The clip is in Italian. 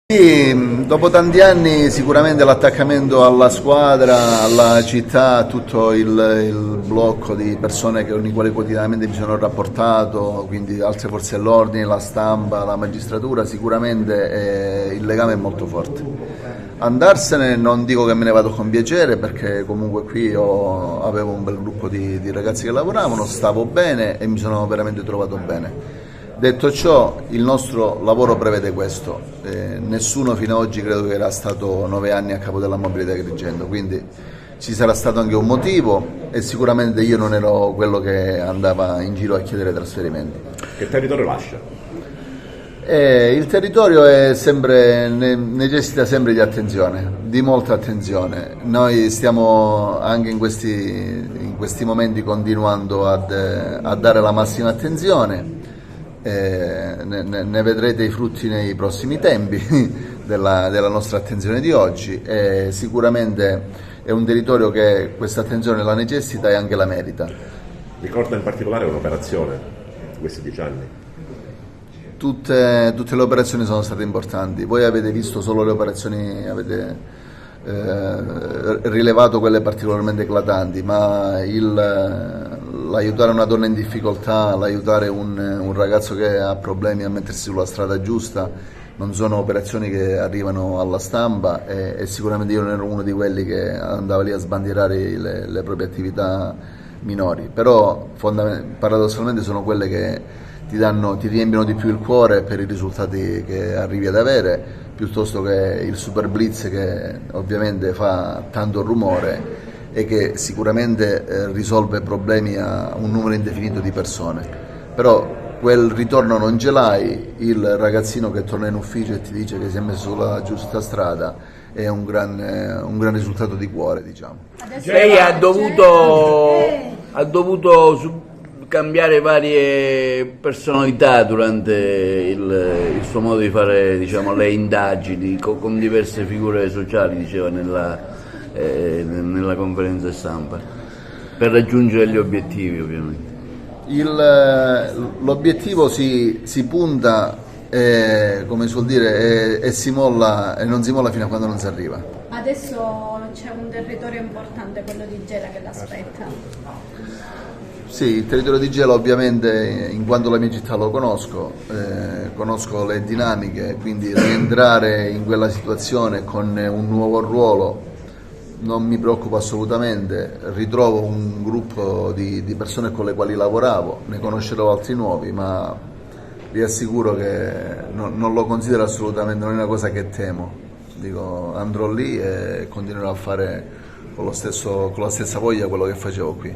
Sì, dopo tanti anni sicuramente l'attaccamento alla squadra, alla città, tutto il blocco di persone con i quali quotidianamente mi sono rapportato, quindi altre forze dell'ordine, la stampa, la magistratura, sicuramente il legame è molto forte. Andarsene non dico che me ne vado con piacere perché comunque qui avevo un bel gruppo di ragazzi che lavoravano, stavo bene e mi sono veramente trovato bene. Detto ciò, il nostro lavoro prevede questo. Nessuno fino ad oggi credo che era stato 9 anni a capo della mobilità Agrigento, quindi ci sarà stato anche un motivo e sicuramente io non ero quello che andava in giro a chiedere trasferimenti. Che territorio lascia? Il territorio necessita sempre di attenzione, di molta attenzione. Noi stiamo anche in questi momenti continuando a dare la massima attenzione. Ne vedrete i frutti nei prossimi tempi della nostra attenzione di oggi e sicuramente è un territorio che questa attenzione la necessita e anche la merita. Ricorda in particolare un'operazione di questi 10 anni? Tutte le operazioni sono state importanti, voi avete visto solo le operazioni, avete rilevato quelle particolarmente eclatanti, ma l'aiutare una donna in difficoltà, l'aiutare un ragazzo che ha problemi a mettersi sulla strada giusta, non sono operazioni che arrivano alla stampa e sicuramente io non ero uno di quelli che andava lì a sbandierare le proprie attività minori, però paradossalmente sono quelle che ti riempiono di più il cuore per i risultati che arrivi ad avere, piuttosto che il super blitz che ovviamente fa tanto rumore e che sicuramente risolve problemi a un numero indefinito di persone. Però quel ritorno non ce l'hai, il ragazzino che torna in ufficio e ti dice che si è messo sulla giusta strada è un gran risultato di cuore, diciamo. Lei ha dovuto cambiare varie personalità durante il suo modo di fare, diciamo, le indagini con diverse figure sociali, diceva nella conferenza stampa, per raggiungere gli obiettivi ovviamente. L'obiettivo si punta, come suol dire, e si molla e non si molla fino a quando non si arriva. Adesso c'è un territorio importante, quello di Gela, che l'aspetta. Sì, il territorio di Gela ovviamente, in quanto la mia città lo conosco, conosco le dinamiche, quindi rientrare in quella situazione con un nuovo ruolo non mi preoccupa assolutamente, ritrovo un gruppo di persone con le quali lavoravo, ne conoscerò altri nuovi, ma vi assicuro che non lo considero assolutamente, non è una cosa che temo. Dico, andrò lì e continuerò a fare con la stessa voglia quello che facevo qui.